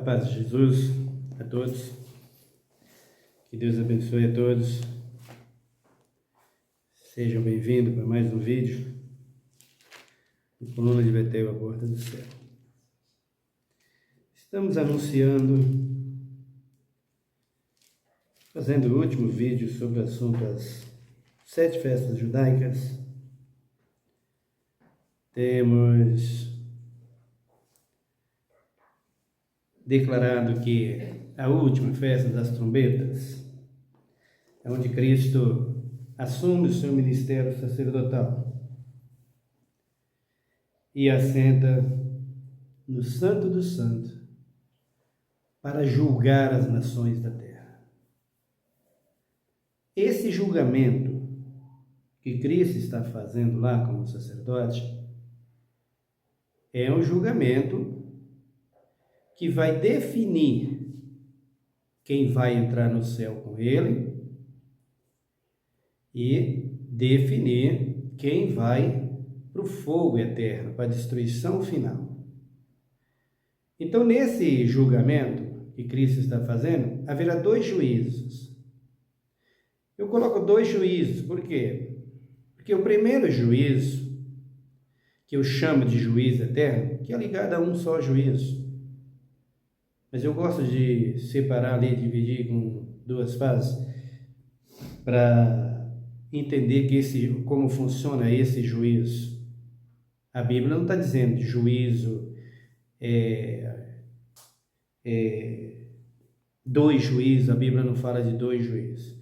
A paz de Jesus a todos, que Deus abençoe a todos, sejam bem-vindos para mais um vídeo do Coluna de Betel, a Porta do Céu. Estamos anunciando, fazendo o último vídeo sobre o assunto das 7 festas judaicas. Temos declarado que a última festa das trombetas é onde Cristo assume o seu ministério sacerdotal e assenta no Santo do Santo para julgar as nações da terra. Esse julgamento que Cristo está fazendo lá como sacerdote é um julgamento que vai definir quem vai entrar no céu com ele e definir quem vai para o fogo eterno, para a destruição final. Então, nesse julgamento que Cristo está fazendo, haverá 2 juízos. Eu coloco 2 juízos, por quê? Porque o primeiro juízo, que eu chamo de juízo eterno, que é ligado a um só juízo, mas eu gosto de separar ali, dividir com 2 fases, para entender como funciona esse juízo. A Bíblia não está dizendo de juízo, 2 juízos, a Bíblia não fala de 2 juízos.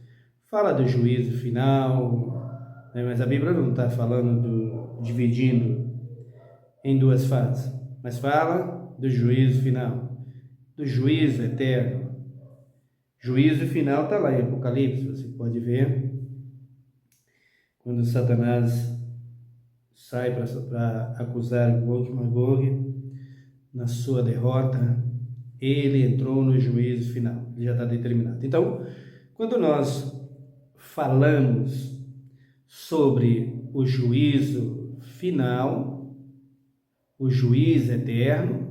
Fala do juízo final, né? Mas a Bíblia não está falando dividindo em 2 fases, mas fala do juízo final, do juízo eterno. Juízo final está lá em Apocalipse, você pode ver, quando Satanás sai para acusar Gog e Magog, na sua derrota, ele entrou no juízo final, ele já está determinado. Então, quando nós falamos sobre o juízo final, o juízo eterno,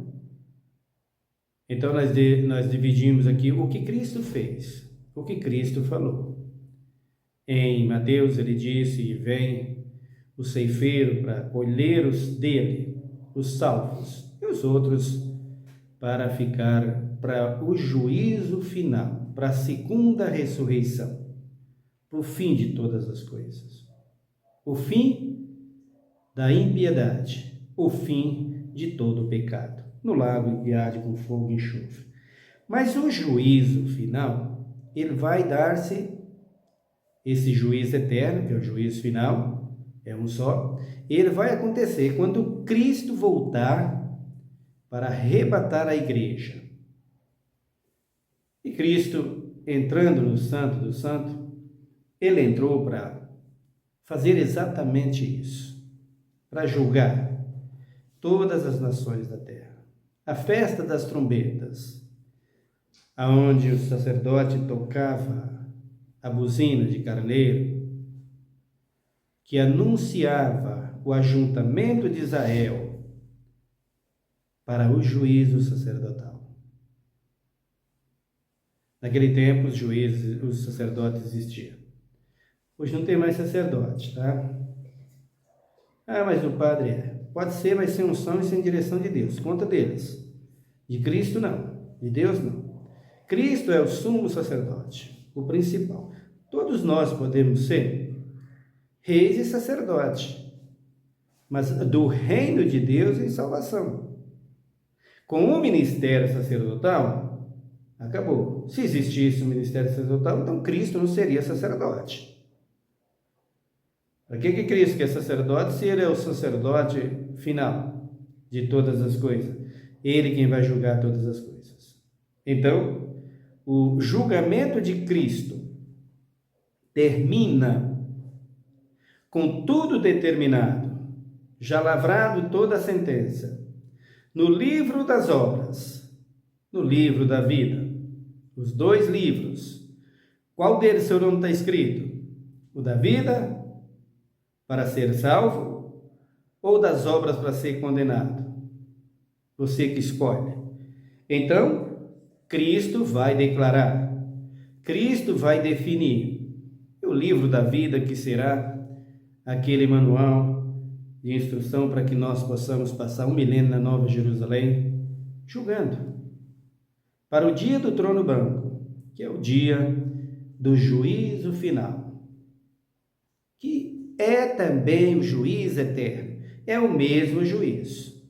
então nós dividimos aqui o que Cristo fez, o que Cristo falou. Em Mateus ele disse: vem o ceifeiro para colher os dele, os salvos, e os outros para ficar para o juízo final, para a segunda ressurreição, para o fim de todas as coisas, o fim da impiedade, o fim de todo o pecado, no lago que arde com fogo e enxofre. Mas o juízo final, ele vai dar-se, esse juízo eterno, que é o juízo final, é um só, ele vai acontecer quando Cristo voltar para arrebatar a igreja. E Cristo, entrando no Santo do Santo, ele entrou para fazer exatamente isso, para julgar todas as nações da terra. A festa das trombetas, aonde o sacerdote tocava a buzina de carneiro, que anunciava o ajuntamento de Israel para o juízo sacerdotal. Naquele tempo, os sacerdotes existiam. Hoje não tem mais sacerdote, tá? Mas o padre é. Pode ser, mas sem unção e sem direção de Deus. Conta deles. De Cristo, não. De Deus, não. Cristo é o sumo sacerdote, o principal. Todos nós podemos ser reis e sacerdotes, mas do reino de Deus em salvação. Com o ministério sacerdotal, acabou. Se existisse um ministério sacerdotal, então Cristo não seria sacerdote. Para que Cristo é sacerdote se ele é o sacerdote final de todas as coisas? Ele quem vai julgar todas as coisas. Então, o julgamento de Cristo termina com tudo determinado, já lavrado toda a sentença, no livro das obras, no livro da vida, os 2 livros. Qual deles seu nome está escrito? O da vida, para ser salvo, ou das obras para ser condenado? Você que escolhe. Então, Cristo vai declarar, Cristo vai definir. O livro da vida, que será aquele manual de instrução para que nós possamos passar 1 milênio na Nova Jerusalém, julgando, para o dia do trono branco, que é o dia do juízo final, que é também o juiz eterno, é o mesmo juízo.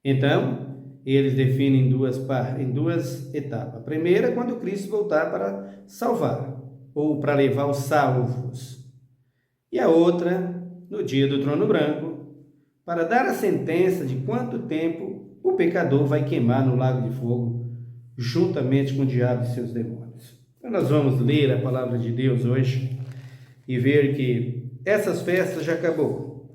Então, eles definem em duas etapas. A primeira, quando Cristo voltar para salvar, ou para levar os salvos. E a outra, no dia do trono branco, para dar a sentença de quanto tempo o pecador vai queimar no lago de fogo, juntamente com o diabo e seus demônios. Então nós vamos ler a palavra de Deus hoje e ver que essas festas já acabou.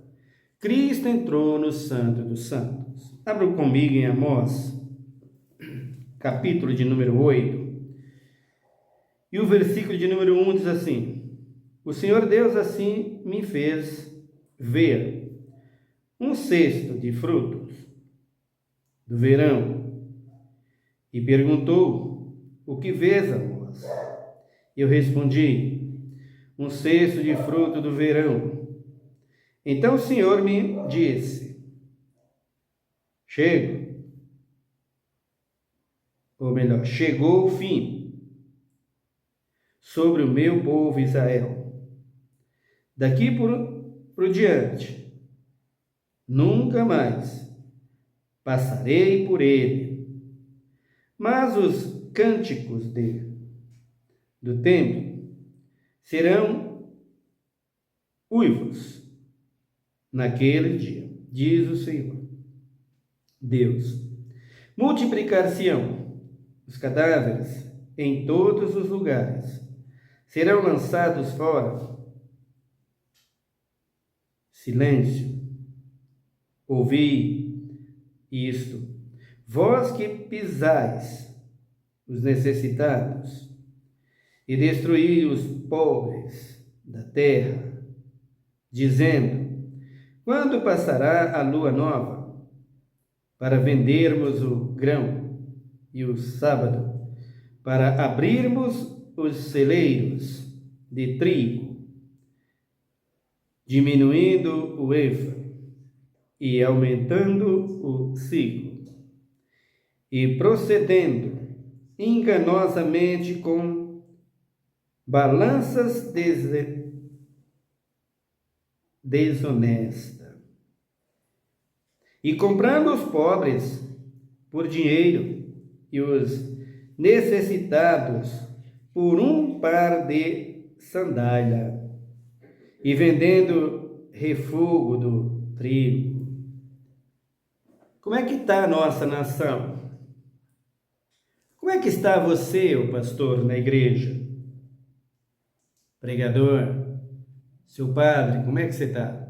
Cristo entrou no Santo dos Santos. Abra comigo em Amós, capítulo de número 8, e o versículo de número 1 diz assim: O Senhor Deus assim me fez ver um cesto de frutos do verão, e perguntou: O que vês, Amós? Eu respondi: Um cesto de fruto do verão. Então o Senhor me disse: chegou o fim sobre o meu povo Israel. Daqui por diante, nunca mais passarei por ele. Mas os cânticos do templo serão uivos naquele dia, diz o Senhor Deus. Multiplicar-se-ão os cadáveres em todos os lugares, serão lançados fora. Silêncio, ouvi isto, vós que pisais os necessitados e destruí os pobres da terra, dizendo: quando passará a lua nova, para vendermos o grão, e o sábado, para abrirmos os celeiros de trigo, diminuindo o efa e aumentando o ciclo, e procedendo enganosamente com balanças desonestas, e comprando os pobres por dinheiro e os necessitados por um par de sandália, e vendendo refúgio do trigo. Como é que está a nossa nação? Como é que está você, o pastor, na igreja? Pregador, seu padre, como é que você está?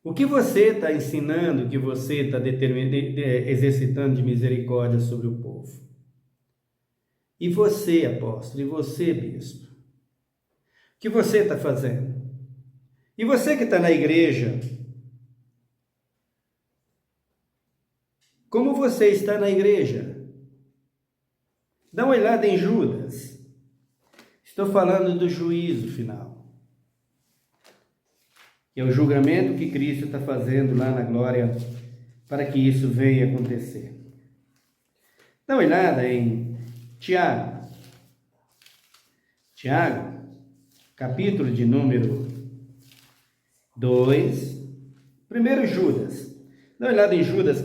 O que você está ensinando, o que você está exercitando de misericórdia sobre o povo? E você, apóstolo, e você, bispo? O que você está fazendo? E você que está na igreja, como você está na igreja? Dá uma olhada em Judas. Estou falando do juízo final, que é o julgamento que Cristo está fazendo lá na glória, para que isso venha acontecer. Dá uma olhada em Tiago, capítulo de número 2, primeiro Judas. Dá uma olhada em Judas,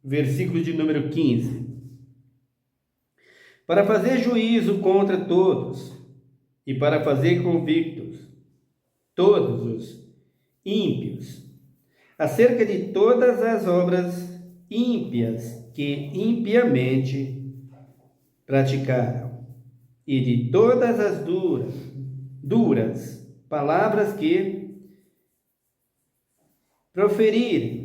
versículo de número 15. Para fazer juízo contra todos, e para fazer convictos todos os ímpios, acerca de todas as obras ímpias que impiamente praticaram, e de todas as duras palavras que proferiram.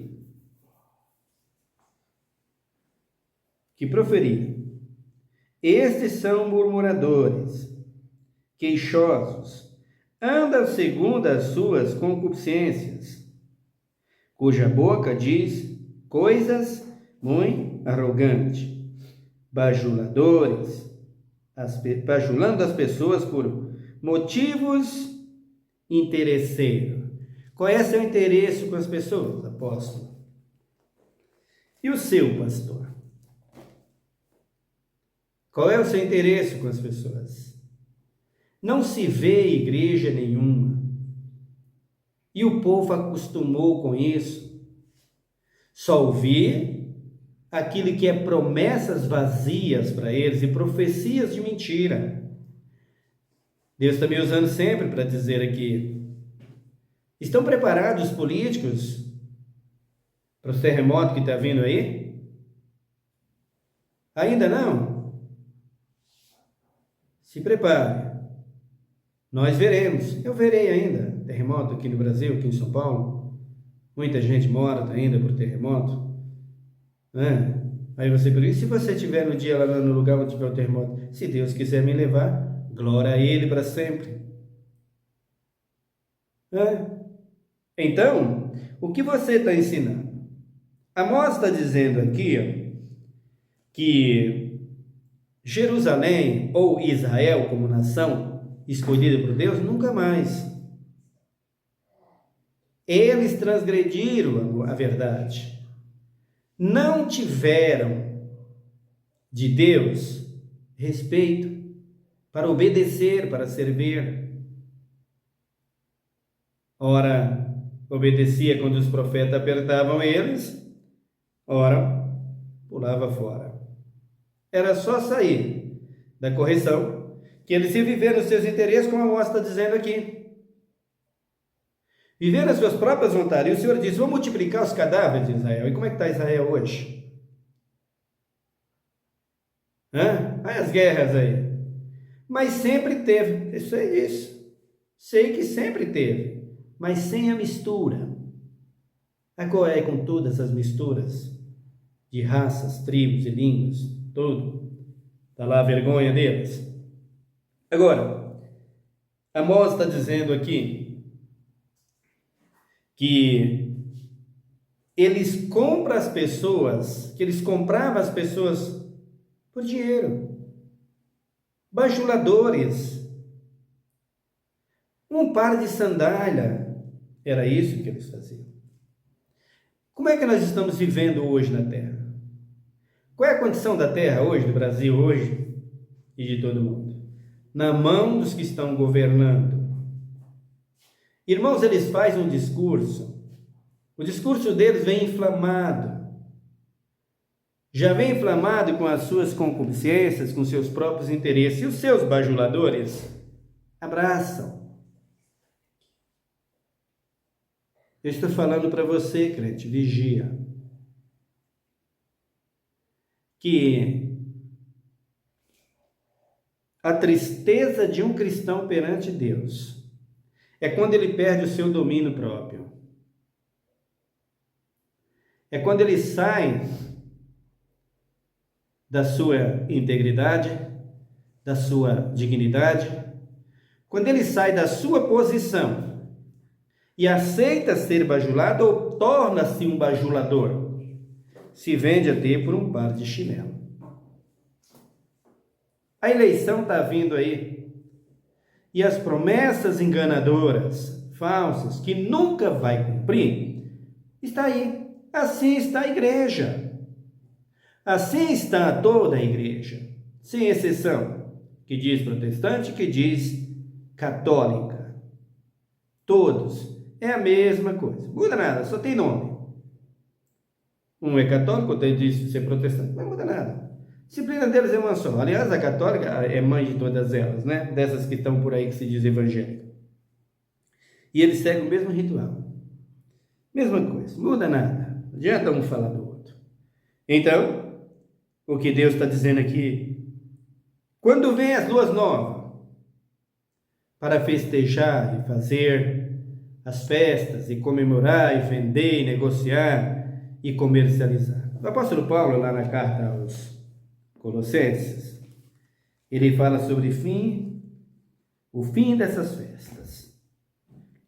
Estes são murmuradores, queixosos, andam segundo as suas concupiscências, cuja boca diz coisas muito arrogante, bajuladores, bajulando as pessoas por motivos interesseiros. Qual é seu interesse com as pessoas, apóstolo? E o seu, pastor? Qual é o seu interesse com as pessoas? Não se vê igreja nenhuma. E o povo acostumou com isso. Só ouvir aquilo que é promessas vazias para eles e profecias de mentira. Deus está me usando sempre para dizer aqui: estão preparados os políticos para o terremoto que está vindo aí? Ainda não? Se prepare. Nós veremos. Eu verei ainda terremoto aqui no Brasil, aqui em São Paulo. Muita gente morta ainda por terremoto. Aí você pergunta: e se você estiver no dia lá no lugar onde tiver o terremoto? Se Deus quiser me levar, glória a Ele para sempre. Então, o que você está ensinando? Amós está dizendo aqui que Jerusalém, ou Israel como nação escolhida por Deus, nunca mais. Eles transgrediram a verdade. Não tiveram de Deus respeito para obedecer, para servir. Ora, obedecia quando os profetas apertavam eles, ora, pulava fora. Era só sair da correção, que eles iam viver os seus interesses, como a Amós está dizendo aqui. Viver as suas próprias vontades. E o Senhor diz: vou multiplicar os cadáveres de Israel. E como é que está Israel hoje? Olha as guerras aí. Mas sempre teve. Eu sei disso. Sei que sempre teve. Mas sem a mistura. Agora é com todas as misturas de raças, tribos e línguas, tudo. Está lá a vergonha deles. Agora, Amós está dizendo aqui que eles compram as pessoas, que eles compravam as pessoas por dinheiro. Bajuladores. Um par de sandália. Era isso que eles faziam. Como é que nós estamos vivendo hoje na Terra? Qual é a condição da Terra hoje, do Brasil hoje e de todo mundo? Na mão dos que estão governando. Irmãos, eles fazem um discurso. O discurso deles vem inflamado. Já vem inflamado com as suas concupiscências, com seus próprios interesses. E os seus bajuladores abraçam. Eu estou falando para você, crente, vigia. Que a tristeza de um cristão perante Deus é quando ele perde o seu domínio próprio. É quando ele sai da sua integridade, da sua dignidade, quando ele sai da sua posição e aceita ser bajulado ou torna-se um bajulador, se vende até por um par de chinelo. A eleição está vindo aí. E as promessas enganadoras, falsas, que nunca vai cumprir, está aí. Assim está a igreja. Assim está toda a igreja, sem exceção, que diz protestante, que diz católica. Todos. É a mesma coisa. Muda nada, só tem nome. Um é católico, outro diz ser protestante. Não muda nada. A disciplina deles é uma só. Aliás, a católica é mãe de todas elas, né? Dessas que estão por aí que se diz evangélica. E eles seguem o mesmo ritual. Mesma coisa. Muda nada. Não adianta um falar do outro. Então, o que Deus está dizendo aqui: quando vem as luas novas, para festejar e fazer as festas, e comemorar, e vender, e negociar, e comercializar. O apóstolo Paulo, lá na carta aos Colossenses, ele fala sobre o fim dessas festas.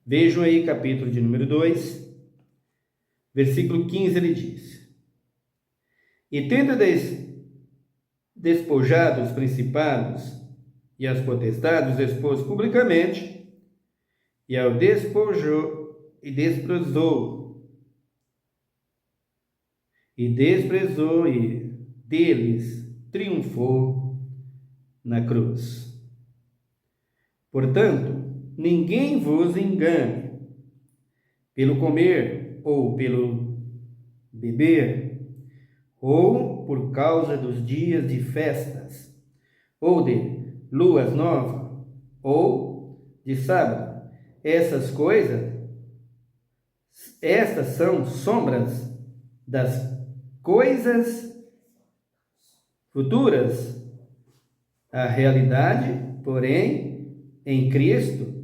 Vejam aí capítulo de número 2, versículo 15, ele diz: E tendo despojado os principados e as potestades, expôs publicamente, e ao despojou e desprezou, e deles triunfou na cruz. Portanto, ninguém vos engane pelo comer ou pelo beber, ou por causa dos dias de festas, ou de luas novas, ou de sábado. Estas são sombras das coisas futuras. A realidade, porém, em Cristo,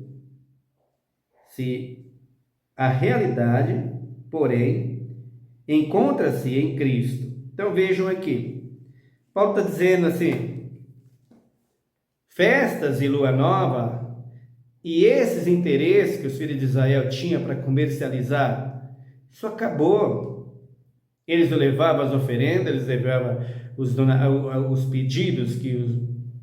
encontra-se em Cristo. Então vejam aqui, Paulo está dizendo assim, festas e lua nova, e esses interesses que os filhos de Israel tinham para comercializar, isso acabou. Eles levavam as oferendas, eles levavam os pedidos que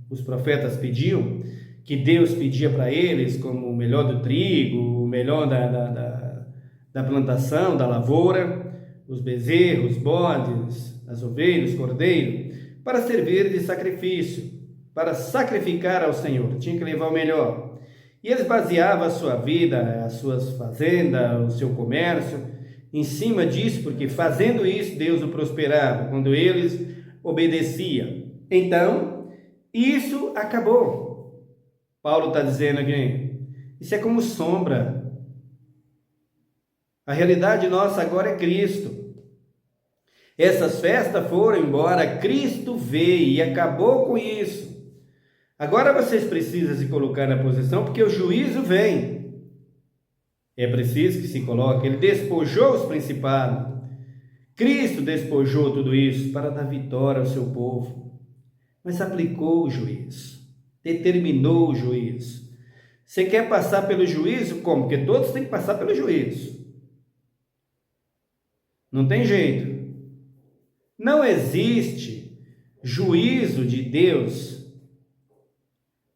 os profetas pediam, que Deus pedia para eles, como o melhor do trigo, o melhor da plantação, da lavoura, os bezerros, bodes, as ovelhas, cordeiros, para servir de sacrifício, para sacrificar ao Senhor. Tinha que levar o melhor. E eles baseavam a sua vida, as suas fazendas, o seu comércio, em cima disso, porque fazendo isso, Deus o prosperava, quando eles obedeciam. Então, isso acabou. Paulo está dizendo aqui, isso é como sombra. A realidade nossa agora é Cristo. Essas festas foram embora, Cristo veio e acabou com isso. Agora vocês precisam se colocar na posição, porque o juízo vem. É preciso que se coloque. Ele despojou os principados. Cristo despojou tudo isso para dar vitória ao seu povo. Mas aplicou o juízo. Determinou o juízo. Você quer passar pelo juízo? Como? Porque todos têm que passar pelo juízo. Não tem jeito. Não existe juízo de Deus,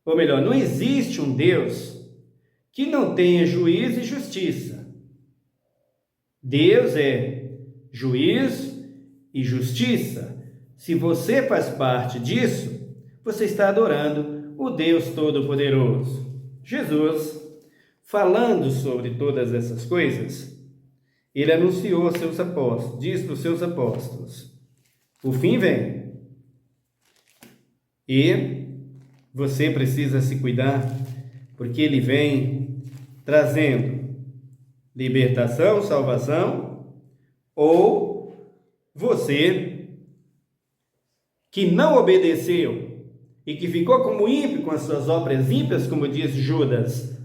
ou melhor, não existe um Deus que não tenha juízo e justiça. Deus é juízo e justiça. Se você faz parte disso, você está adorando o Deus Todo-Poderoso. Jesus, falando sobre todas essas coisas, ele anunciou aos seus apóstolos, diz para os seus apóstolos, o fim vem. E você precisa se cuidar, porque ele vem trazendo libertação, salvação, ou você que não obedeceu e que ficou como ímpio com as suas obras ímpias, como diz Judas,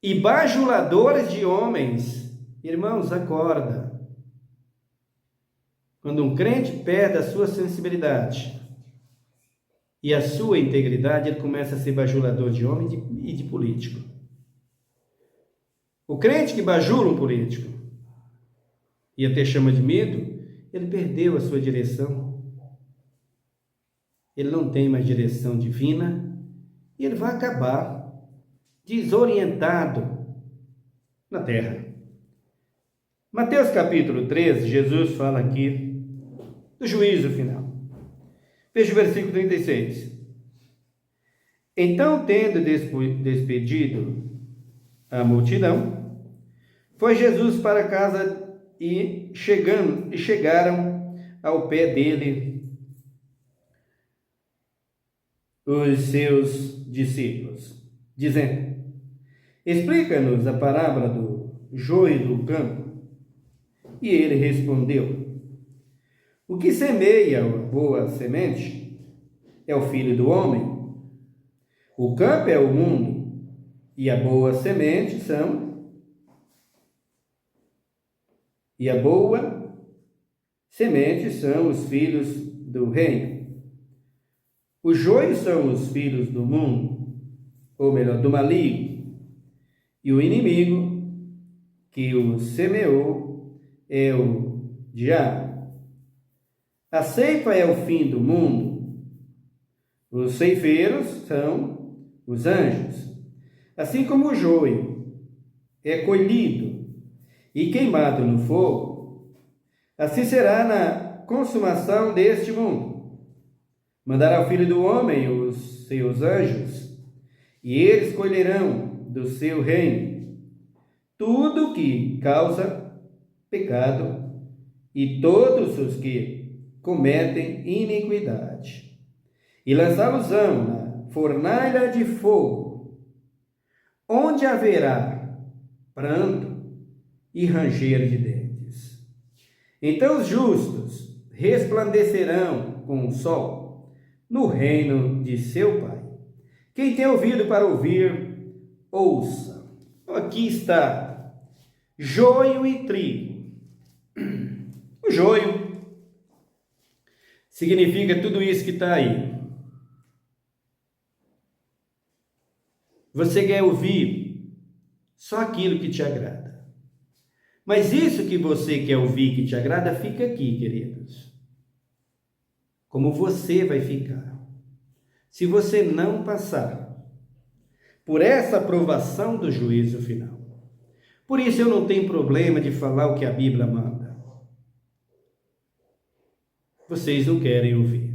e bajuladores de homens. Irmãos, acorda. Quando um crente perde a sua sensibilidade e a sua integridade, ele começa a ser bajulador de homem e de político. O crente que bajula um político e até chama de medo, ele perdeu a sua direção. Ele não tem mais direção divina e ele vai acabar desorientado na terra. Mateus capítulo 13, Jesus fala aqui do juízo final. Veja o versículo 36. Então, tendo despedido a multidão, foi Jesus para casa e chegaram ao pé dele os seus discípulos, dizendo: explica-nos a parábola do joio do campo. E ele respondeu: o que semeia a boa semente é o Filho do Homem. O campo é o mundo, e a boa semente são os filhos do reino. Os joios são os filhos do mundo, ou melhor, do maligno. E o inimigo que o semeou é o diabo. A ceifa é o fim do mundo. Os ceifeiros são os anjos. Assim como o joio é colhido e queimado no fogo, assim será na consumação deste mundo. Mandará o Filho do Homem os seus anjos, e eles colherão do seu reino tudo que causa pecado e todos os que cometem iniquidade, e lançá-los-ão na fornalha de fogo, onde haverá pranto e ranger de dentes. Então os justos resplandecerão com o sol no reino de seu Pai. Quem tem ouvido para ouvir, ouça. Aqui está joio e trigo. O joio significa tudo isso que está aí. Você quer ouvir só aquilo que te agrada. Mas isso que você quer ouvir, que te agrada, fica aqui, queridos. Como você vai ficar. Se você não passar por essa aprovação do juízo final. Por isso eu não tenho problema de falar o que a Bíblia manda. Vocês não querem ouvir.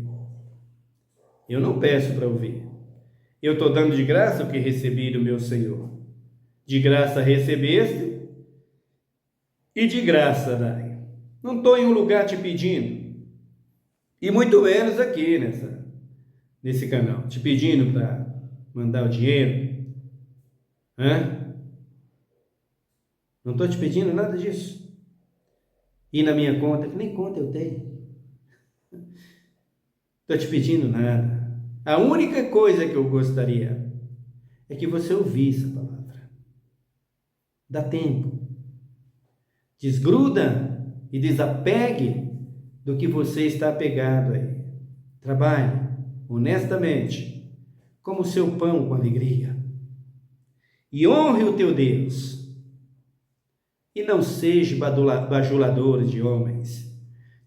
Eu não peço para ouvir. Eu estou dando de graça o que recebi do meu Senhor. De graça recebeste e de graça dai. Não estou em um lugar te pedindo. E muito menos aqui nesse canal. Te pedindo para mandar o dinheiro. Não estou te pedindo nada disso. E na minha conta, que nem conta eu tenho. Estou te pedindo nada. A única coisa que eu gostaria é que você ouvisse a palavra. Dá tempo. Desgruda e desapegue do que você está apegado aí. Trabalhe honestamente, como o seu pão com alegria. E honre o teu Deus. E não seja bajulador de homens,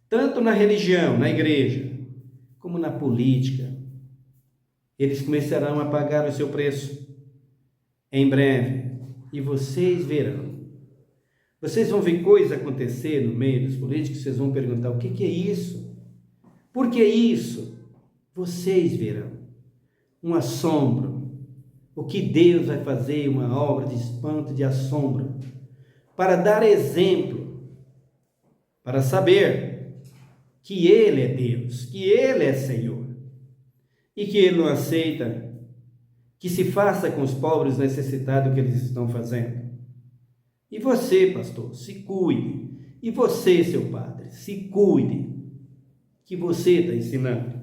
tanto na religião, na igreja, como na política. Eles começarão a pagar o seu preço em breve, e vocês verão. Vocês vão ver coisa acontecer no meio dos políticos, vocês vão perguntar: o que é isso? Por que isso? Vocês verão um assombro. O que Deus vai fazer, uma obra de espanto, de assombro, para dar exemplo, para saber que Ele é Deus, que Ele é Senhor, e que Ele não aceita que se faça com os pobres necessitados o que eles estão fazendo. E você, pastor, se cuide. E você, seu padre, se cuide, que você está ensinando.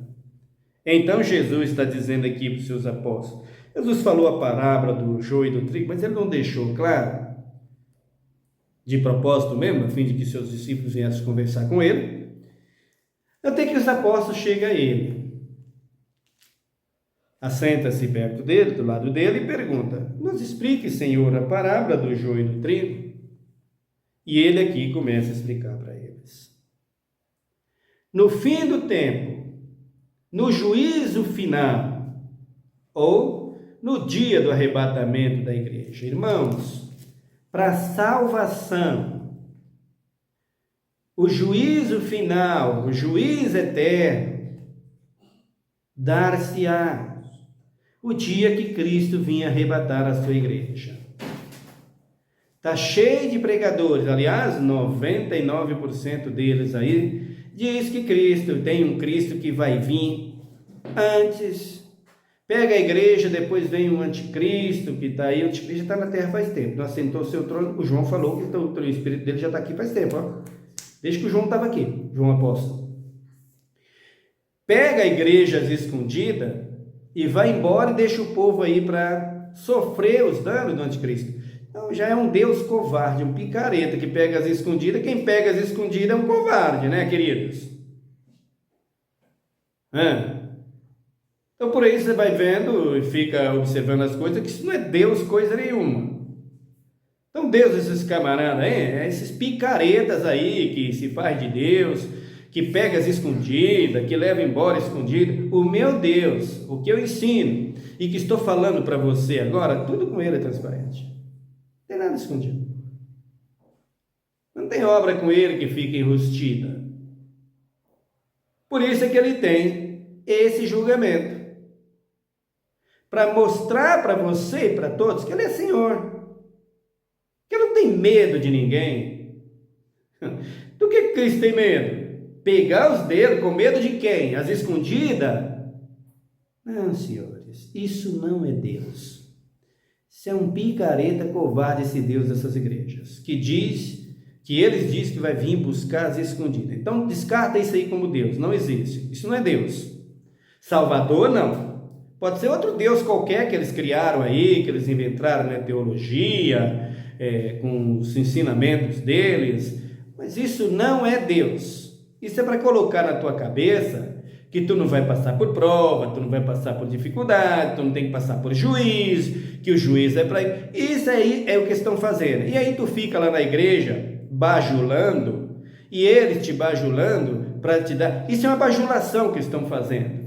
Então Jesus está dizendo aqui para os seus apóstolos. Jesus falou a parábola do joio e do trigo, mas ele não deixou claro, de propósito mesmo, a fim de que seus discípulos viessem conversar com ele, até que os apóstolos chegam a ele. Assenta-se perto dele, do lado dele, e pergunta: nos explique, Senhor, a parábola do joio e do trigo. E ele aqui começa a explicar para eles. No fim do tempo, no juízo final, ou no dia do arrebatamento da igreja, irmãos, para a salvação, o juízo final, o juízo eterno, dar-se-á o dia que Cristo vinha arrebatar a sua igreja. Está cheio de pregadores, aliás, 99% deles aí, diz que Cristo, tem um Cristo que vai vir antes, pega a igreja, depois vem um anticristo que está aí. O anticristo está na terra faz tempo, não assentou o seu trono. O João falou que o espírito dele já está aqui faz tempo, ó. Desde que o João estava aqui, João apóstolo. Pega a igreja escondida e vai embora e deixa o povo aí para sofrer os danos do anticristo. Então já é um Deus covarde, um picareta que pega as escondidas. Quem pega as escondidas é um covarde, né, queridos? Então por aí você vai vendo e fica observando as coisas, que isso não é Deus coisa nenhuma. Então Deus, esses camaradas aí, esses picaretas aí que se faz de Deus, que pega as escondidas, que leva embora escondido. O meu Deus, o que eu ensino e que estou falando para você agora, tudo com ele é transparente. Não tem nada escondido. Não tem obra com ele que fica enrustida. Por isso é que ele tem esse julgamento. Para mostrar para você e para todos que ele é Senhor. Que ele não tem medo de ninguém. Do que Cristo tem medo? Pegar os dedos com medo de quem? As escondidas? Não, senhores, isso não é Deus. Isso é um picareta covarde, esse Deus dessas igrejas, que eles dizem que vai vir buscar as escondidas. Então descarta isso aí como Deus, não existe. Isso não é Deus. Salvador, não. Pode ser outro Deus qualquer que eles criaram aí, que eles inventaram na teologia, com os ensinamentos deles, mas isso não é Deus. Isso é para colocar na tua cabeça que tu não vai passar por prova, tu não vai passar por dificuldade, tu não tem que passar por juiz, que o juiz é para... Isso aí é o que estão fazendo. E aí tu fica lá na igreja bajulando, e eles te bajulando para te dar... Isso é uma bajulação que estão fazendo.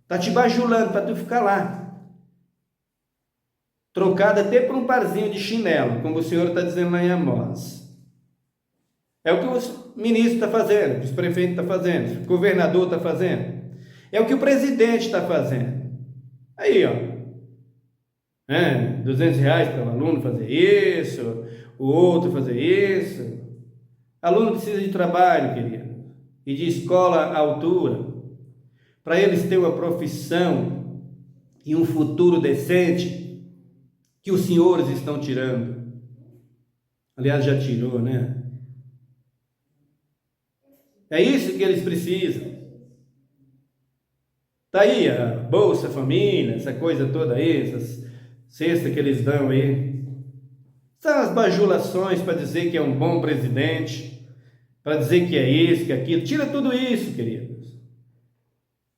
Está te bajulando para tu ficar lá, trocado até por um parzinho de chinelo, como o Senhor está dizendo lá em Amós. É o que o ministro está fazendo, o que o prefeito está fazendo, o governador está fazendo, é o que o presidente está fazendo. Aí, ó, R$200 para o aluno fazer isso, o outro fazer isso. Aluno precisa de trabalho, querido, e de escola à altura, para eles terem uma profissão e um futuro decente, que os senhores estão tirando. Aliás, já tirou, né? É isso que eles precisam. Está aí a Bolsa Família, essa coisa toda aí, essas cestas que eles dão aí. São as bajulações para dizer que é um bom presidente, para dizer que é isso, que é aquilo. Tira tudo isso, queridos.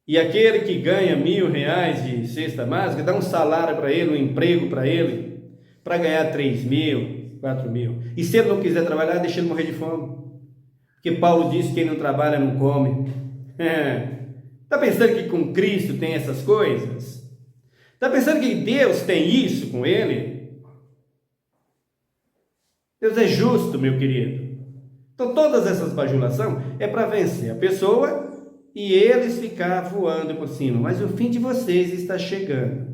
E aquele que ganha R$1.000 de cesta básica, dá um salário para ele, um emprego para ele, para ganhar 3.000, 4.000. E se ele não quiser trabalhar, deixa ele morrer de fome. Porque Paulo disse que quem não trabalha não come. Está pensando que com Cristo tem essas coisas? Está pensando que Deus tem isso com ele? Deus é justo, meu querido. Então todas essas bajulações é para vencer a pessoa e eles ficar voando por cima. Mas o fim de vocês está chegando.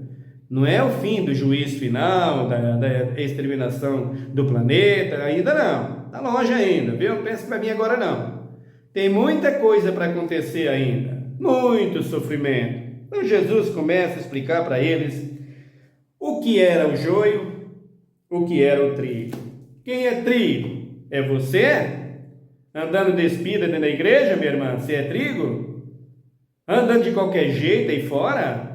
Não é o fim do juízo final, da exterminação do planeta, ainda não. Está longe ainda, viu? Não pense para mim agora não. Tem muita coisa para acontecer ainda. Muito sofrimento. Então Jesus começa a explicar para eles o que era o joio, o que era o trigo. Quem é trigo? É você? Andando despida dentro da igreja, minha irmã? Você é trigo? Andando de qualquer jeito aí fora?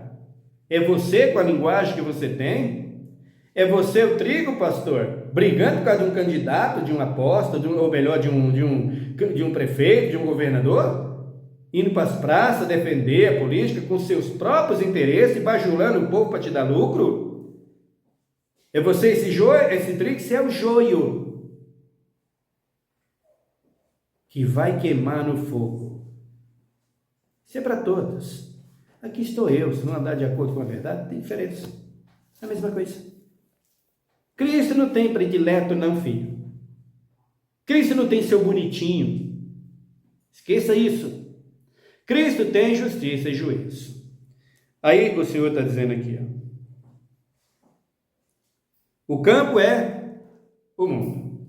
É você com a linguagem que você tem? É você o trigo, pastor? Brigando por causa de um candidato, de um apóstolo, ou melhor, de um prefeito, de um governador? Indo para as praças defender a política com seus próprios interesses, bajulando o povo para te dar lucro? É você esse joio, esse trigo? Você é o joio que vai queimar no fogo. Isso é para todos. Aqui estou eu, se não andar de acordo com a verdade, tem diferença. É a mesma coisa. Cristo não tem predileto, não, filho. Cristo não tem seu bonitinho. Esqueça isso. Cristo tem justiça e juízo. Aí o Senhor está dizendo aqui, ó. O campo é o mundo.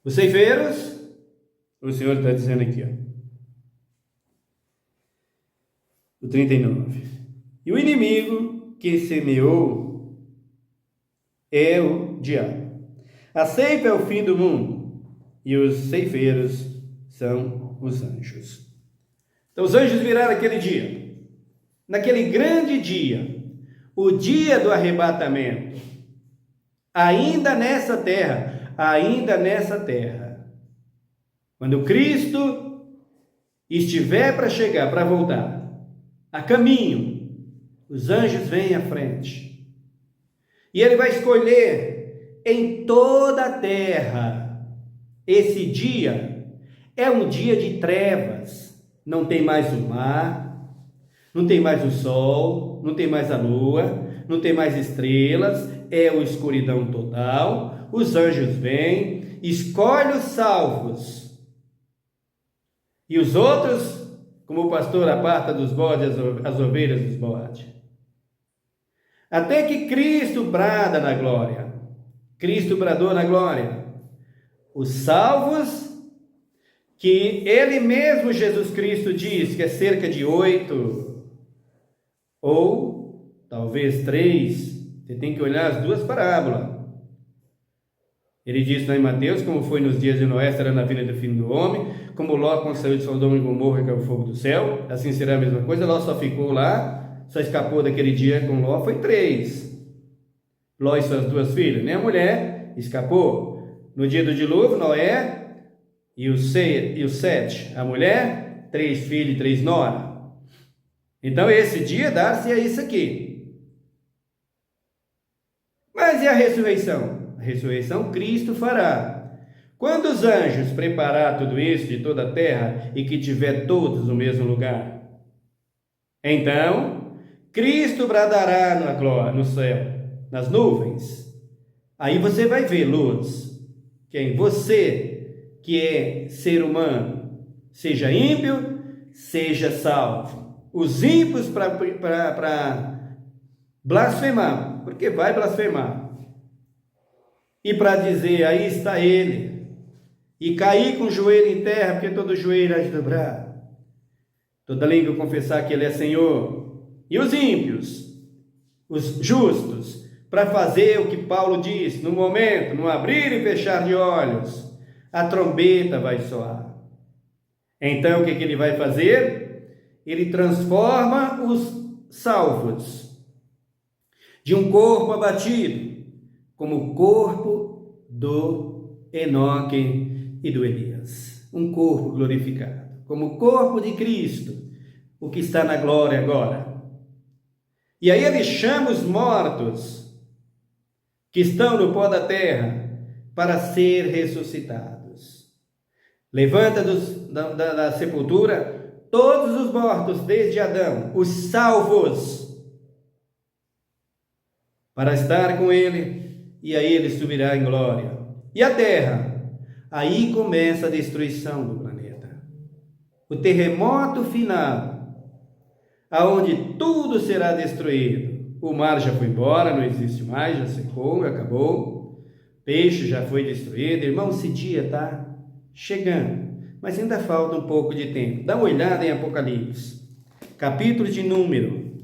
Os ceifeiros, o Senhor está dizendo aqui, ó. O 39. E o inimigo que semeou é o diabo. A ceifa é o fim do mundo, e os ceifeiros são os anjos. Então os anjos viraram aquele dia, naquele grande dia, o dia do arrebatamento, ainda nessa terra, quando Cristo estiver para chegar, para voltar, a caminho, os anjos vêm à frente, e ele vai escolher em toda a terra esse dia É um dia de trevas. Não tem mais o mar, não tem mais o sol, não tem mais a lua, não tem mais estrelas, é uma escuridão total. Os anjos vêm, escolhe os salvos. E os outros, como o pastor aparta dos bodes as ovelhas dos bodes. Até que Cristo brada na glória. Cristo bradou na glória. Os salvos, que ele mesmo, Jesus Cristo, diz que é cerca de 8, ou talvez 3, você tem que olhar as duas parábolas. Ele diz lá em Mateus, como foi nos dias de Noé, será na vinda do Filho do Homem, como Ló, quando saiu de Sodoma e Gomorra, que é o fogo do céu, assim será a mesma coisa. Ló só ficou lá, só escapou daquele dia com Ló, foi 3. Ló e suas 2 filhas, nem a mulher escapou. No dia do dilúvio, Noé e os 7, a mulher, 3 filhos e 3 noras. Então esse dia dá-se a isso aqui. Mas e a ressurreição? A ressurreição Cristo fará. Quando os anjos preparar tudo isso de toda a terra e que tiver todos no mesmo lugar, então Cristo bradará na glória, no céu, nas nuvens. Aí você vai ver luz. Quem? Você que é ser humano, seja ímpio, seja salvo. Os ímpios para blasfemar, porque vai blasfemar, e para dizer, aí está ele, e cair com o joelho em terra, porque todo joelho há de dobrar, toda língua confessar que ele é Senhor. E os ímpios, os justos, para fazer o que Paulo diz, no momento, no abrir e fechar de olhos, a trombeta vai soar. Então o que ele vai fazer? Ele transforma os salvos de um corpo abatido como o corpo do Enoque e do Elias, um corpo glorificado, como o corpo de Cristo, o que está na glória agora. E aí ele chama os mortos que estão no pó da terra para ser ressuscitados. Levanta da sepultura todos os mortos desde Adão, os salvos, para estar com ele, e aí ele subirá em glória. E a terra? Aí começa a destruição do planeta, o terremoto final, aonde tudo será destruído. O mar já foi embora, não existe mais, já secou, acabou. Peixe já foi destruído. Irmão, esse dia está chegando, mas ainda falta um pouco de tempo. Dá uma olhada em Apocalipse, capítulo de número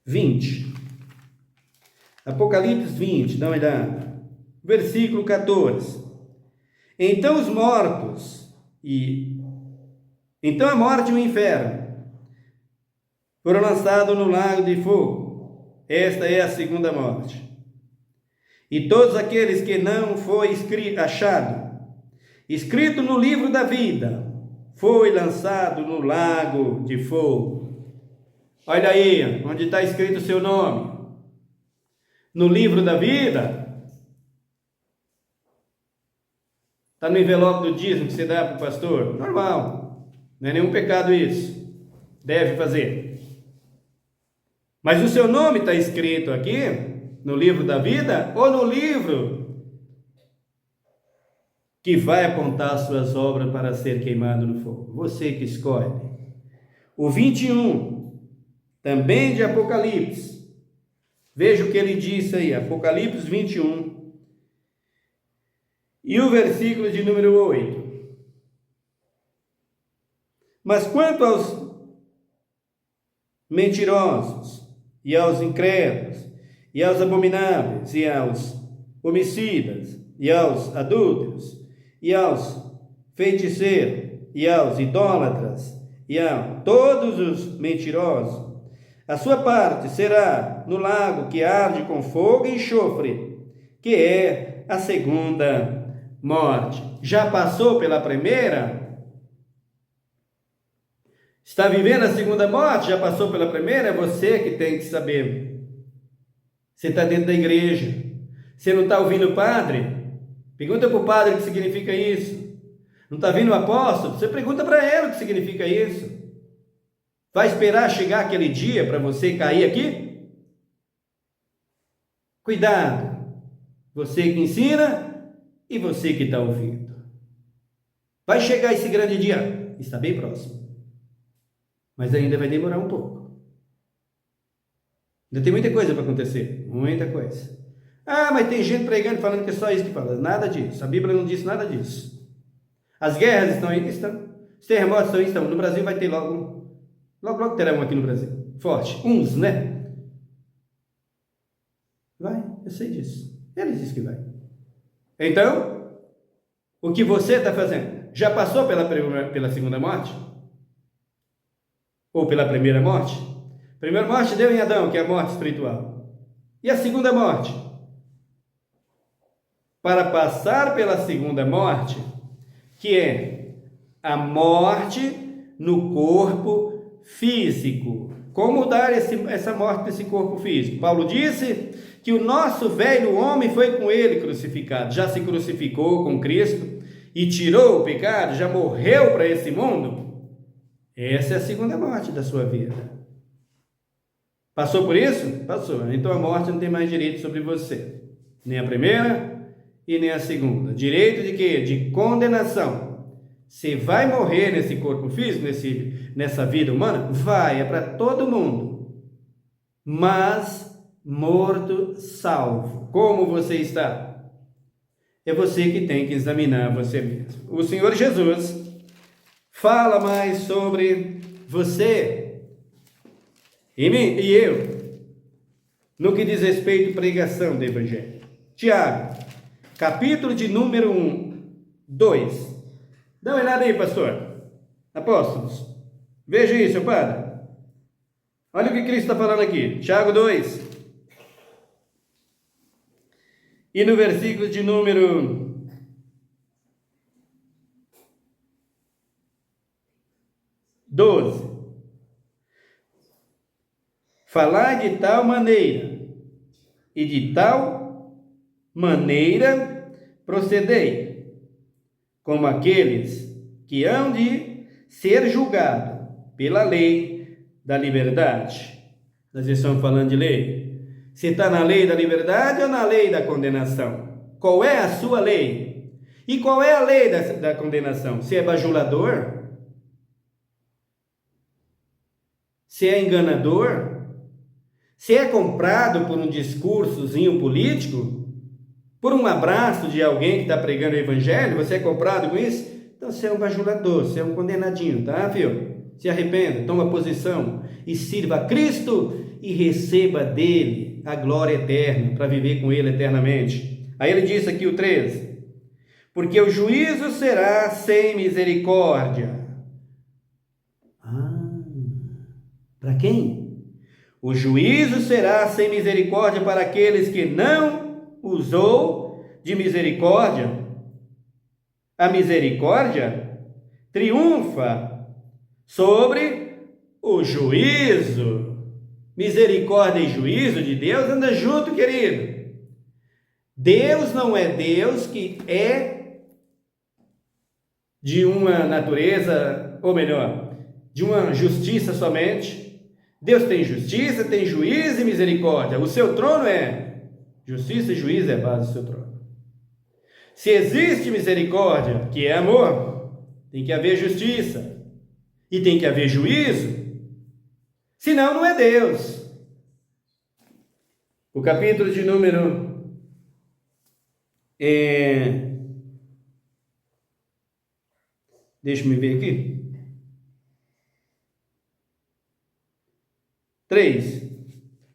20. Apocalipse 20, dá uma olhada. Versículo 14. Então os mortos então a morte e o inferno foram lançados no lago de fogo. Esta é a segunda morte. E todos aqueles que não foi escrito no livro da vida, foi lançado no lago de fogo. Olha aí, onde está escrito o seu nome. No livro da vida. Está no envelope do dízimo que você dá para o pastor? Normal. Não é nenhum pecado isso. Deve fazer. Mas o seu nome está escrito aqui, no livro da vida, ou no livro que vai apontar as suas obras para ser queimado no fogo? Você que escolhe. O 21, também de Apocalipse. Veja o que ele disse aí, Apocalipse 21. E o versículo de número 8. Mas quanto aos mentirosos, e aos incrédulos, e aos abomináveis, e aos homicidas, e aos adúlteros, e aos feiticeiros, e aos idólatras, e a todos os mentirosos, a sua parte será no lago que arde com fogo e enxofre, que é a segunda morte. Já passou pela primeira? Está vivendo a segunda morte? Já passou pela primeira? É você que tem que saber. Você está dentro da igreja. Você não está ouvindo o padre? Pergunta para o padre o que significa isso. Não está vindo o apóstolo? Você pergunta para ele o que significa isso. Vai esperar chegar aquele dia para você cair aqui? Cuidado, você que ensina e você que está ouvindo. Vai chegar esse grande dia, está bem próximo, mas ainda vai demorar um pouco. Ainda tem muita coisa para acontecer, muita coisa. Ah, mas tem gente pregando falando que é só isso que fala. Nada disso, a Bíblia não diz nada disso. As guerras estão aí, estão. Os terremotos estão aí, estão. No Brasil vai ter logo terá um aqui no Brasil. Forte, uns, né? Vai, eu sei disso. Ele disse que vai. Então, o que você está fazendo? Já passou pela segunda morte? Ou pela primeira morte? A primeira morte deu em Adão, que é a morte espiritual. E a segunda morte? Para passar pela segunda morte, que é a morte no corpo físico. Como dar essa morte nesse corpo físico? Paulo disse que o nosso velho homem foi com ele crucificado, já se crucificou com Cristo e tirou o pecado, já morreu para esse mundo. Essa é a segunda morte da sua vida. Passou por isso? Passou. Então a morte não tem mais direito sobre você. Nem a primeira e nem a segunda. Direito de quê? De condenação. Você vai morrer nesse corpo físico, nessa vida humana? Vai, é para todo mundo. Mas morto, salvo. Como você está? É você que tem que examinar você mesmo. O Senhor Jesus fala mais sobre você e mim e eu, no que diz respeito à pregação do Evangelho. Tiago, capítulo de número 2. Dá uma olhada aí, pastor. Apóstolos, veja isso, padre. Olha o que Cristo está falando aqui. Tiago 2. E no versículo de número 12. Falar de tal maneira e de tal maneira procedei, como aqueles que hão de ser julgados pela lei da liberdade. Nós estamos falando de lei. Você está na lei da liberdade ou na lei da condenação? Qual é a sua lei? E qual é a lei da condenação? Você é bajulador? Você é enganador? Você é comprado por um discursozinho político? Por um abraço de alguém que está pregando o evangelho? Você é comprado com isso? Então você é um bajulador, você é um condenadinho, tá, filho? Se arrependa, toma posição e sirva a Cristo e receba dele a glória eterna, para viver com ele eternamente. Aí ele diz aqui o 13: porque o juízo será sem misericórdia. Para quem? O juízo será sem misericórdia para aqueles que não usou de misericórdia. A misericórdia triunfa sobre o juízo. Misericórdia e juízo de Deus anda junto, querido. Deus não é Deus que é de uma natureza, ou melhor, de uma justiça somente. Deus tem justiça, tem juízo e misericórdia. O seu trono é justiça e juízo, é a base do seu trono. Se existe misericórdia, que é amor, tem que haver justiça e tem que haver juízo. Senão não é Deus. O capítulo de número deixa-me ver aqui. 3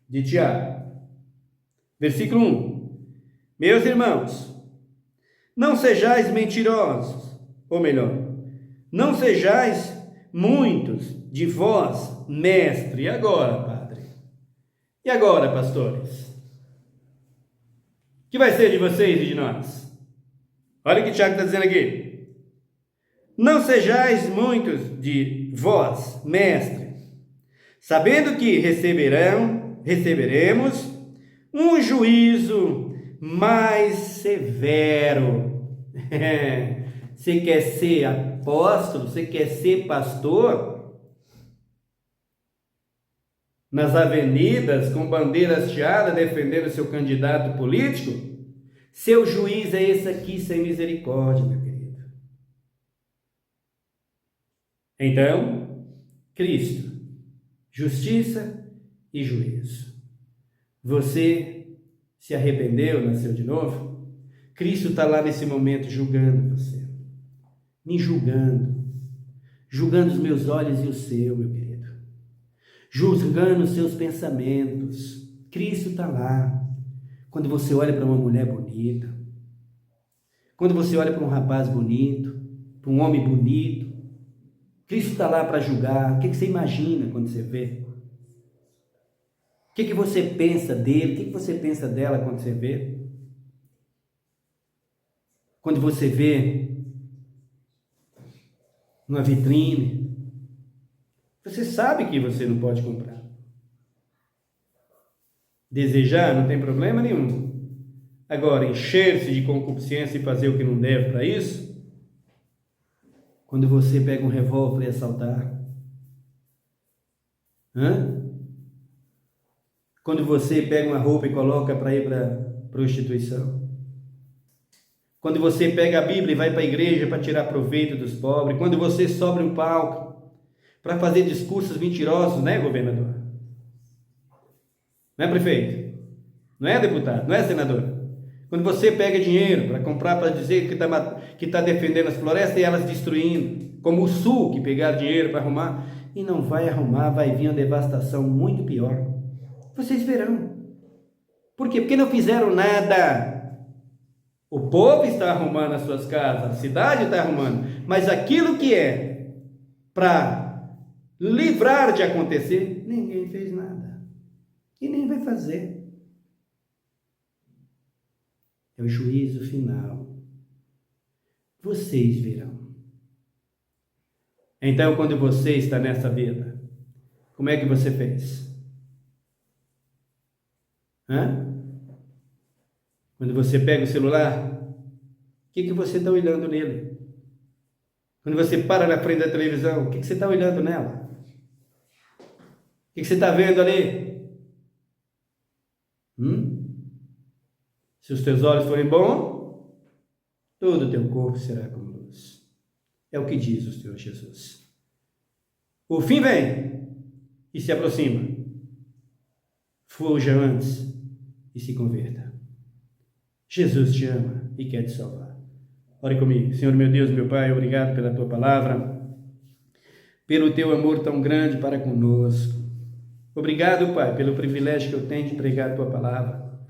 de Tiago, versículo 1. Meus irmãos, não sejais mentirosos, ou melhor, não sejais muitos de vós, mestre. E agora, padre? E agora, pastores? O que vai ser de vocês e de nós? Olha o que Tiago está dizendo aqui. Não sejais muitos de vós, mestre, sabendo que receberemos um juízo mais severo Você quer ser apóstolo? Você quer ser pastor? Nas avenidas, com bandeira hasteada, defendendo seu candidato político? Seu juiz é esse aqui, sem misericórdia, meu querido. Então, Cristo, justiça e juízo. Você se arrependeu, nasceu de novo? Cristo está lá nesse momento julgando você, me julgando, julgando os meus olhos e o seu, meu querido, julgando os seus pensamentos. Cristo está lá. Quando você olha para uma mulher bonita, quando você olha para um rapaz bonito, para um homem bonito, Cristo está lá para julgar. O que você imagina quando você vê? O que você pensa dele? O que você pensa dela quando você vê? Quando você vê numa vitrine, você sabe que você não pode comprar. Desejar não tem problema nenhum. Agora, encher-se de concupiscência e fazer o que não deve para isso, quando você pega um revólver e assaltar, quando você pega uma roupa e coloca para ir para prostituição, quando você pega a Bíblia e vai para a igreja para tirar proveito dos pobres, quando você sobe um palco para fazer discursos mentirosos, né, governador? Não é prefeito? Não é deputado? Não é senador? Quando você pega dinheiro para comprar, para dizer que tá defendendo as florestas e elas destruindo, como o Sul, que pegaram dinheiro para arrumar, e não vai arrumar, vai vir uma devastação muito pior. Vocês verão. Por quê? Porque não fizeram nada. O povo está arrumando as suas casas, a cidade está arrumando, mas aquilo que é para livrar de acontecer, ninguém fez nada. E nem vai fazer. É o juízo final. Vocês verão. Então, quando você está nessa vida, como é que você fez? Quando você pega o celular, o que você está olhando nele? Quando você para na frente da televisão, o que você está olhando nela? O que você está vendo ali? Se os teus olhos forem bons, todo o teu corpo será como luz. É o que diz o Senhor Jesus. O fim vem e se aproxima. Fuja antes e se converta. Jesus te ama e quer te salvar. Ore comigo. Senhor meu Deus, meu Pai, obrigado pela tua palavra, pelo teu amor tão grande para conosco. Obrigado, Pai, pelo privilégio que eu tenho de pregar a tua palavra,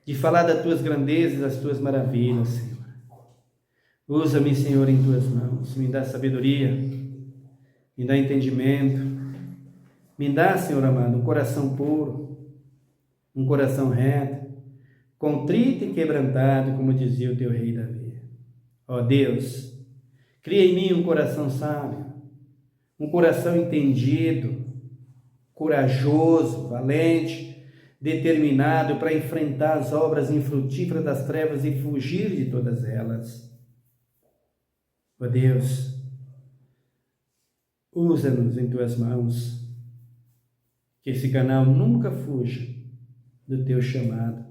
de falar das tuas grandezas, das tuas maravilhas, Senhor. Usa-me, Senhor, em tuas mãos. Me dá sabedoria, me dá entendimento. Me dá, Senhor amado, um coração puro, um coração reto, contrito e quebrantado, como dizia o teu rei Davi. Ó Deus, cria em mim um coração sábio, um coração entendido, corajoso, valente, determinado para enfrentar as obras infrutíferas das trevas e fugir de todas elas. Ó Deus, usa-nos em tuas mãos, que esse canal nunca fuja do teu chamado,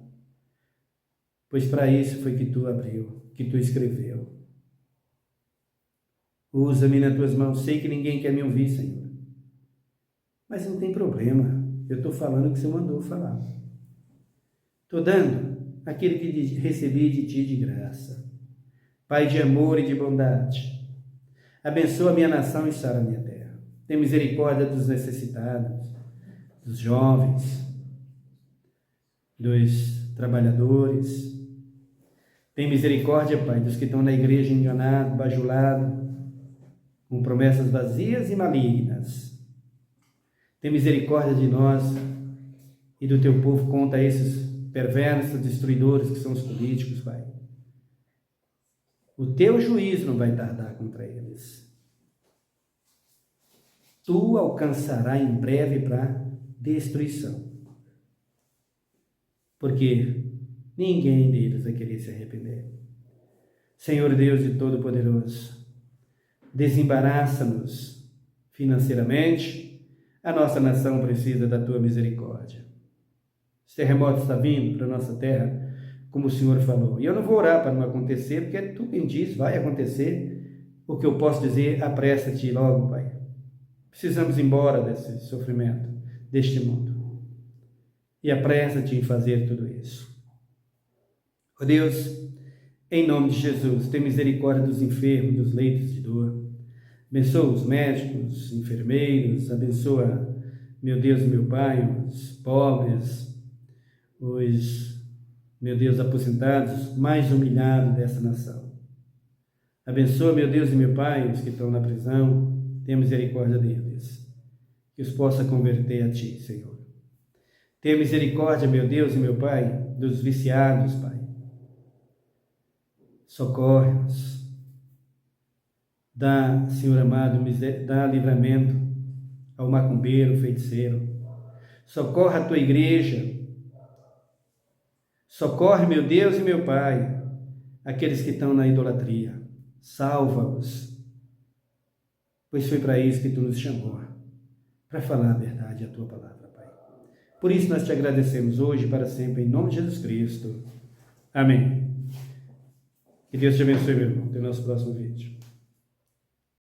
pois para isso foi que tu abriu, que tu escreveu. Usa-me nas tuas mãos. Sei que ninguém quer me ouvir, Senhor, mas não tem problema. Eu estou falando o que você mandou falar. Estou dando aquilo que recebi de ti de graça. Pai de amor e de bondade, abençoa a minha nação e sara a minha terra. Tem misericórdia dos necessitados, dos jovens, dos trabalhadores. Tem misericórdia, Pai, dos que estão na igreja enganados, bajulados, com promessas vazias e malignas. Tem misericórdia de nós e do teu povo contra esses perversos, destruidores que são os políticos, Pai. O teu juízo não vai tardar contra eles. Tu alcançarás em breve para destruição. Porque ninguém deles vai querer se arrepender. Senhor Deus e Todo-Poderoso, desembaraça-nos financeiramente. A nossa nação precisa da tua misericórdia. Os terremotos estão vindo para a nossa terra, como o Senhor falou. E eu não vou orar para não acontecer, porque tu quem diz, vai acontecer. O que eu posso dizer, apressa-te logo, Pai. Precisamos ir embora desse sofrimento, deste mundo. E apressa-te em fazer tudo isso. Ó Deus, em nome de Jesus, tem misericórdia dos enfermos, dos leitos de dor. Abençoa os médicos, enfermeiros, abençoa, meu Deus e meu Pai, os pobres, os, meu Deus, aposentados, mais humilhados dessa nação. Abençoa, meu Deus e meu Pai, os que estão na prisão, tenha misericórdia deles, que os possa converter a Ti, Senhor. Tenha misericórdia, meu Deus e meu Pai, dos viciados, Pai. Socorre-nos. Dá, Senhor amado, dá livramento ao macumbeiro, feiticeiro. Socorre a Tua igreja. Socorre, meu Deus e meu Pai, aqueles que estão na idolatria. Salva-os, pois foi para isso que Tu nos chamou, para falar a verdade, a Tua palavra, Pai. Por isso nós Te agradecemos hoje e para sempre, em nome de Jesus Cristo. Amém. Que Deus te abençoe, meu irmão. Até o nosso próximo vídeo.